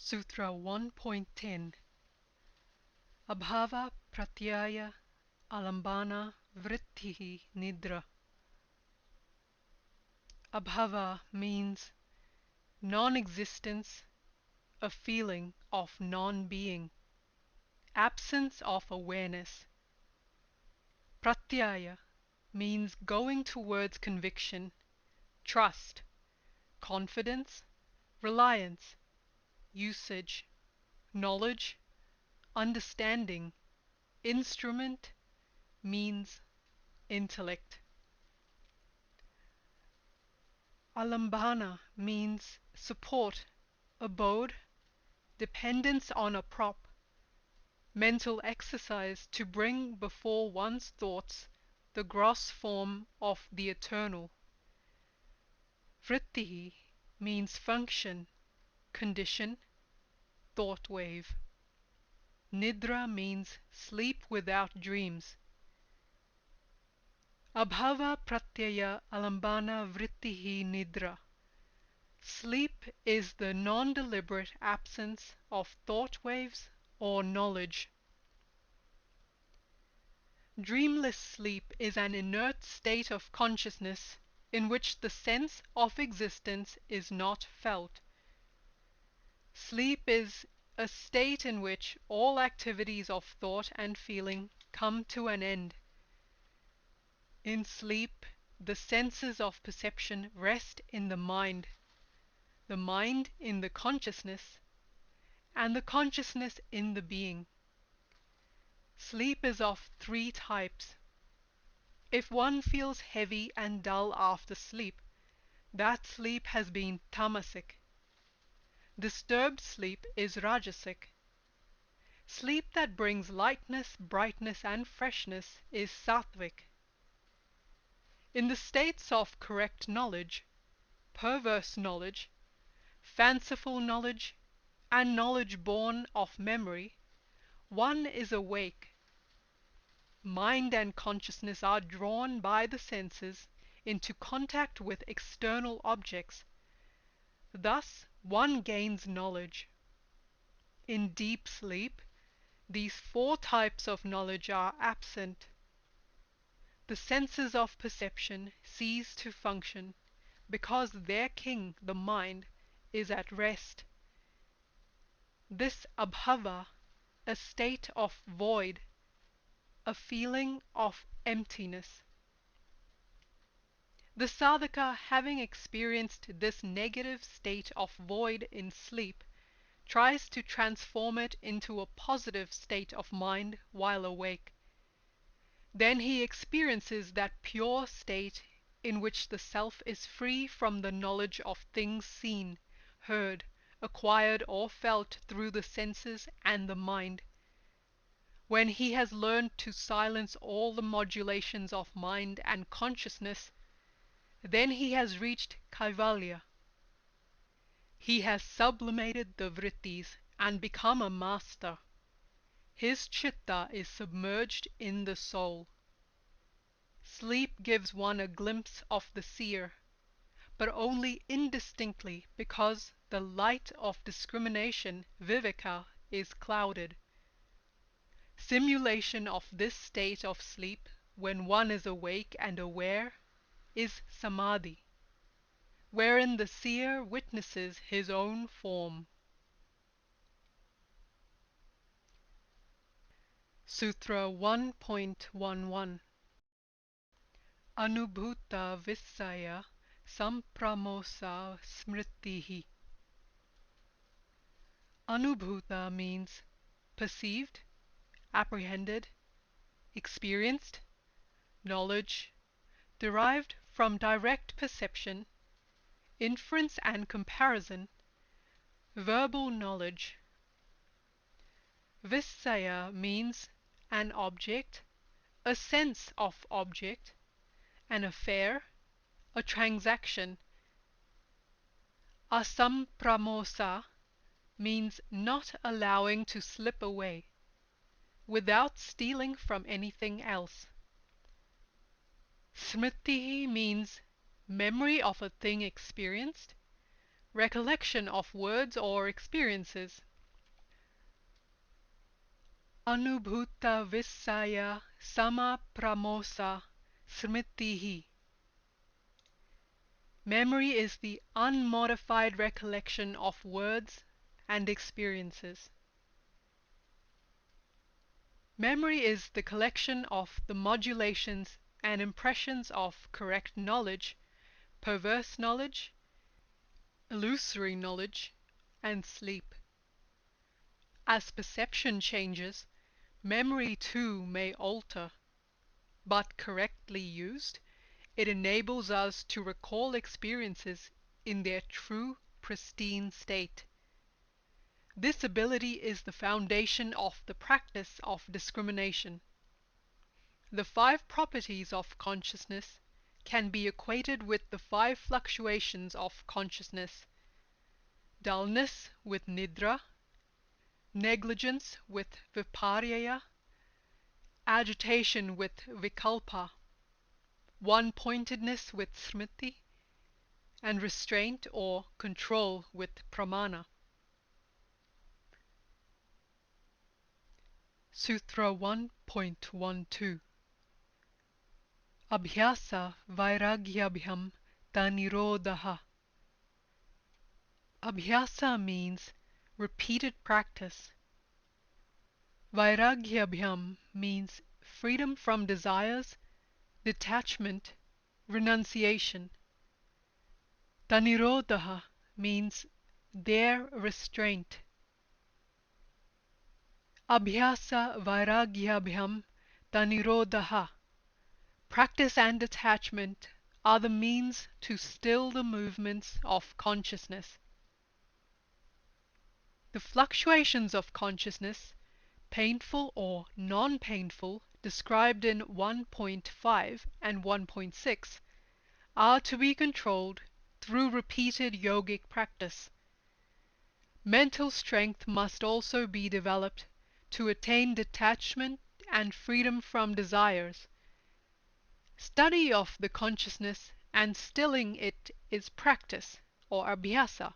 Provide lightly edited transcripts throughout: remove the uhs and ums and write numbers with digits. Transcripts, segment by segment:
Sutra 1.10 Abhava pratyaya alambana vrittihi nidra. Abhava means non-existence, a feeling of non-being, absence of awareness. Pratyaya means going towards conviction, trust, confidence, reliance, usage, knowledge, understanding, instrument, means, intellect. Alambana means support, abode, dependence on a prop, mental exercise to bring before one's thoughts the gross form of the eternal. Vrittihi means function, condition, thought wave. Nidra means sleep without dreams. Abhava pratyaya alambana vrittihi nidra. Sleep is the non-deliberate absence of thought waves or knowledge. Dreamless sleep is an inert state of consciousness in which the sense of existence is not felt. Sleep is a state in which all activities of thought and feeling come to an end. In sleep, the senses of perception rest in the mind in the consciousness, and the consciousness in the being. Sleep is of three types. If one feels heavy and dull after sleep, that sleep has been tamasic. Disturbed sleep is rajasic. Sleep that brings lightness, brightness, and freshness is sattvic. In the states of correct knowledge, perverse knowledge, fanciful knowledge, and knowledge born of memory, one is awake. Mind and consciousness are drawn by the senses into contact with external objects. Thus one gains knowledge. In deep sleep, these four types of knowledge are absent. The senses of perception cease to function because their king, the mind, is at rest. This abhava, a state of void, a feeling of emptiness. The sadhaka, having experienced this negative state of void in sleep, tries to transform it into a positive state of mind while awake. Then he experiences that pure state in which the self is free from the knowledge of things seen, heard, acquired or felt through the senses and the mind. When he has learned to silence all the modulations of mind and consciousness, then he has reached Kaivalya. He has sublimated the vrittis and become a master. His chitta is submerged in the soul. Sleep gives one a glimpse of the seer, but only indistinctly because the light of discrimination, viveka, is clouded. Simulation of this state of sleep, when one is awake and aware, is samadhi, wherein the seer witnesses his own form. Sutra 1.11 Anubhuta Vissaya Sampramosa Smritihi. Anubhuta means perceived, apprehended, experienced, knowledge, derived from direct perception, inference and comparison, verbal knowledge. Vissaya means an object, a sense of object, an affair, a transaction. Asampramosa means not allowing to slip away, without stealing from anything else. Smriti means memory of a thing experienced, recollection of words or experiences. Anubhuta Vissaya Sama Pramosa Smritihi. Memory is the unmodified recollection of words and experiences. Memory is the collection of the modulations and impressions of correct knowledge, perverse knowledge, illusory knowledge, and sleep. As perception changes, memory too may alter, but correctly used, it enables us to recall experiences in their true, pristine state. This ability is the foundation of the practice of discrimination. The 5 properties of consciousness can be equated with the 5 fluctuations of consciousness: dullness with nidra, negligence with viparya, agitation with vikalpa, one-pointedness with smriti, and restraint or control with pramana. Sutra 1.12. Abhyasa vairagyabhyam tanirodha. Abhyasa means repeated practice. Vairagyabhyam means freedom from desires, detachment, renunciation. Tanirodha means their restraint. Abhyasa vairagyabhyam tanirodha. Practice and detachment are the means to still the movements of consciousness. The fluctuations of consciousness, painful or non-painful, described in 1.5 and 1.6, are to be controlled through repeated yogic practice. Mental strength must also be developed to attain detachment and freedom from desires. Study of the consciousness and stilling it is practice, or abhyasa.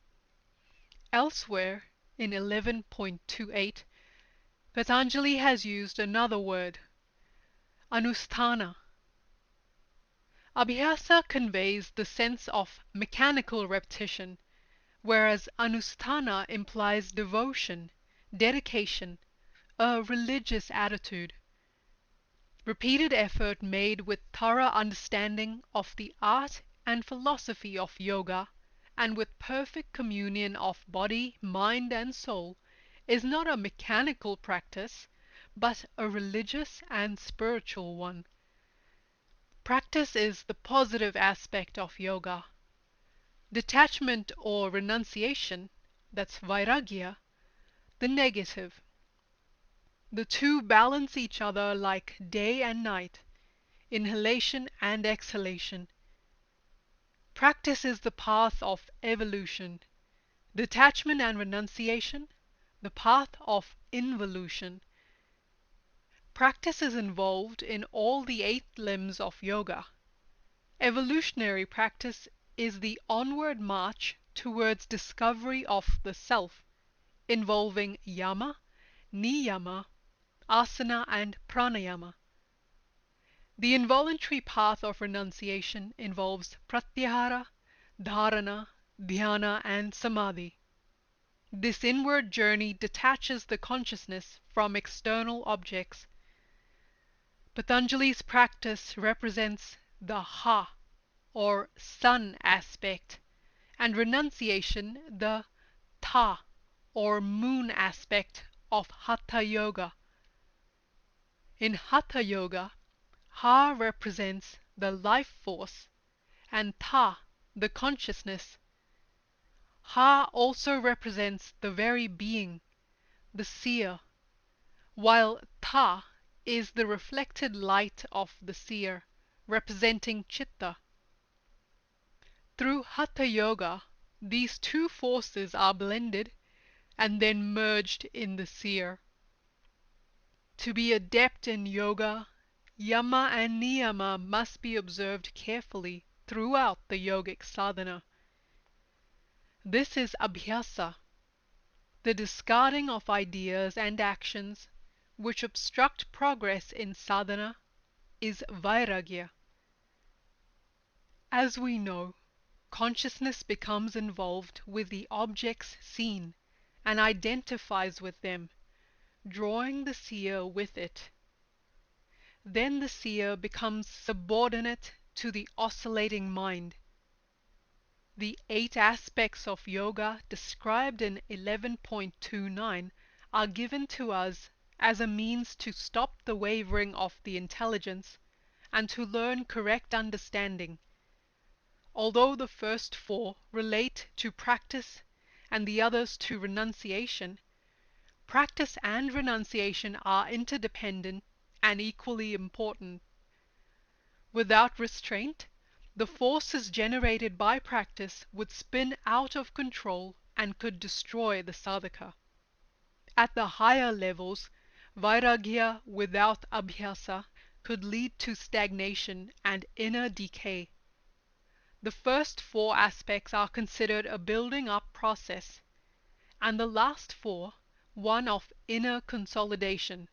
Elsewhere, in 11.28, Patanjali has used another word, anusthana. Abhyasa conveys the sense of mechanical repetition, whereas anusthana implies devotion, dedication, a religious attitude. Repeated effort made with thorough understanding of the art and philosophy of yoga, and with perfect communion of body, mind, and soul, is not a mechanical practice, but a religious and spiritual one. Practice is the positive aspect of yoga. Detachment or renunciation, that's vairagya, the negative. The two balance each other like day and night, inhalation and exhalation. Practice is the path of evolution. Detachment and renunciation, the path of involution. Practice is involved in all the 8 limbs of yoga. Evolutionary practice is the onward march towards discovery of the self, involving yama, niyama, asana, and pranayama. The involuntary path of renunciation involves pratyahara, dharana, dhyana, and samadhi. This inward journey detaches the consciousness from external objects. Patanjali's practice represents the ha, or sun aspect, and renunciation the ta, or moon aspect of Hatha Yoga. In Hatha Yoga, ha represents the life force and ta the consciousness. Ha also represents the very being, the seer, while ta is the reflected light of the seer, representing chitta. Through Hatha Yoga, these two forces are blended and then merged in the seer. To be adept in yoga, yama and niyama must be observed carefully throughout the yogic sadhana. This is abhyasa, the discarding of ideas and actions which obstruct progress in sadhana is vairagya. As we know, consciousness becomes involved with the objects seen and identifies with them, drawing the seer with it. Then the seer becomes subordinate to the oscillating mind. The 8 aspects of yoga described in 11.29 are given to us as a means to stop the wavering of the intelligence and to learn correct understanding. Although the first 4 relate to practice and the others to renunciation, practice and renunciation are interdependent and equally important. Without restraint, the forces generated by practice would spin out of control and could destroy the sadhaka. At the higher levels, vairagya without abhyasa could lead to stagnation and inner decay. The first 4 aspects are considered a building up process, and the last 4 one of inner consolidation.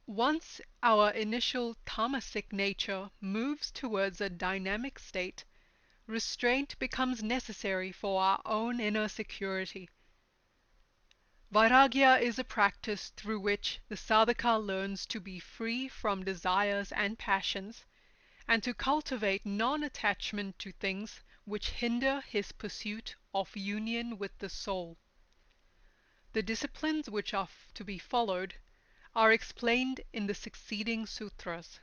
Once our initial tamasic nature moves towards a dynamic state, restraint becomes necessary for our own inner security. Vairagya is a practice through which the sadhaka learns to be free from desires and passions, and to cultivate non-attachment to things which hinder his pursuit of union with the soul. The disciplines which are to be followed are explained in the succeeding sutras.